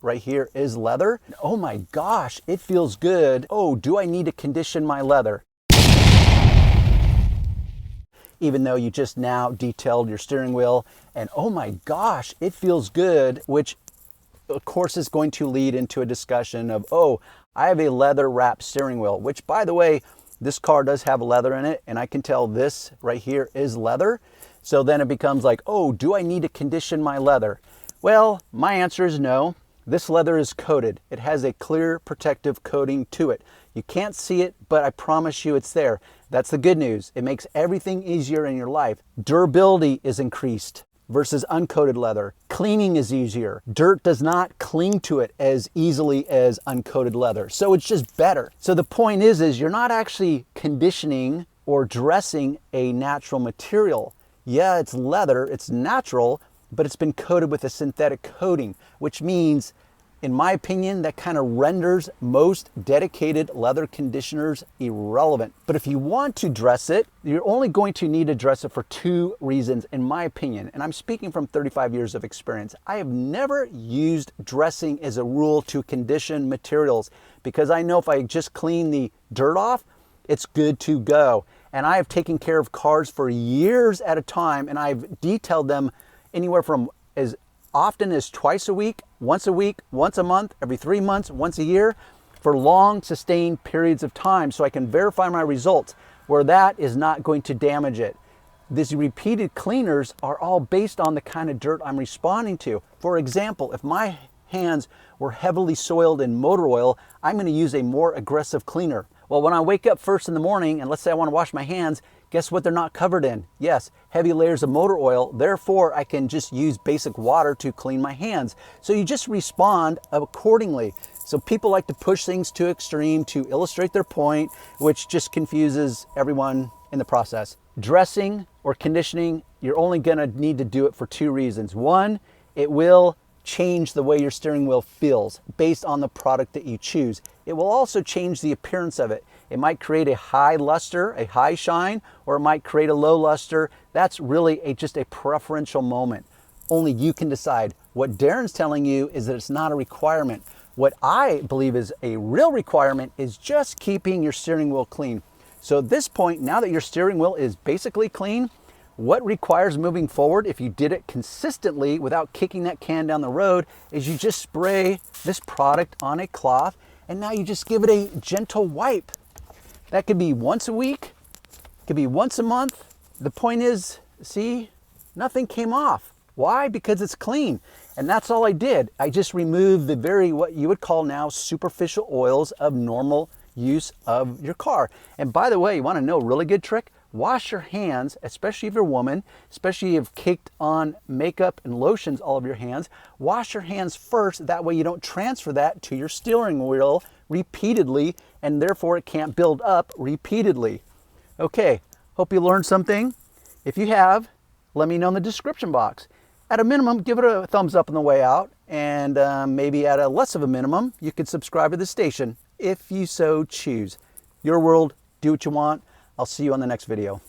right here is leather. Oh my gosh, it feels good. Oh, do I need to condition my leather? Even though you just now detailed your steering wheel, and oh my gosh, it feels good, which of course is going to lead into a discussion of, oh, I have a leather wrapped steering wheel, which by the way, this car does have leather in it, and I can tell this right here is leather. So then it becomes like, oh, do I need to condition my leather? Well, my answer is no. This leather is coated. It has a clear protective coating to it. You can't see it, but I promise you it's there. That's the good news. It makes everything easier in your life. Durability is increased versus uncoated leather. Cleaning is easier. Dirt does not cling to it as easily as uncoated leather. So it's just better. So the point is you're not actually conditioning or dressing a natural material. Yeah, it's leather, it's natural, but it's been coated with a synthetic coating, which means, in my opinion, that kind of renders most dedicated leather conditioners irrelevant. But if you want to dress it, you're only going to need to dress it for two reasons, in my opinion. And I'm speaking from 35 years of experience. I have never used dressing as a rule to condition materials because I know if I just clean the dirt off, it's good to go. And I have taken care of cars for years at a time, and I've detailed them anywhere from as often as twice a week, once a month, every 3 months, once a year, for long sustained periods of time so I can verify my results where that is not going to damage it. These repeated cleaners are all based on the kind of dirt I'm responding to. For example, if my hands were heavily soiled in motor oil, I'm going to use a more aggressive cleaner. Well, when I wake up first in the morning and let's say I want to wash my hands, guess what they're not covered in? Yes, heavy layers of motor oil. Therefore, I can just use basic water to clean my hands. So you just respond accordingly. So people like to push things to extreme to illustrate their point, which just confuses everyone in the process. Dressing or conditioning, you're only going to need to do it for two reasons. One, it will change the way your steering wheel feels based on the product that you choose. It will also change the appearance of it. It might create a high luster, a high shine, or it might create a low luster. That's really just a preferential moment. Only you can decide. What Darren's telling you is that it's not a requirement. What I believe is a real requirement is just keeping your steering wheel clean. So at this point, now that your steering wheel is basically clean, what requires moving forward, if you did it consistently without kicking that can down the road, is you just spray this product on a cloth and now you just give it a gentle wipe. That could be once a week, could be once a month. The point is, see, nothing came off. Why? Because it's clean. And that's all I did. I just removed the what you would call now superficial oils of normal use of your car. And by the way, you want to know a really good trick? Wash your hands, especially if you're a woman, especially if you've caked on makeup and lotions all of your hands. Wash your hands first, that way you don't transfer that to your steering wheel repeatedly, and therefore it can't build up repeatedly. Okay, hope you learned something. If you have, let me know in the description box. At a minimum, give it a thumbs up on the way out, and maybe at a less of a minimum, you could subscribe to the station if you so choose. Your world, do what you want. I'll see you on the next video.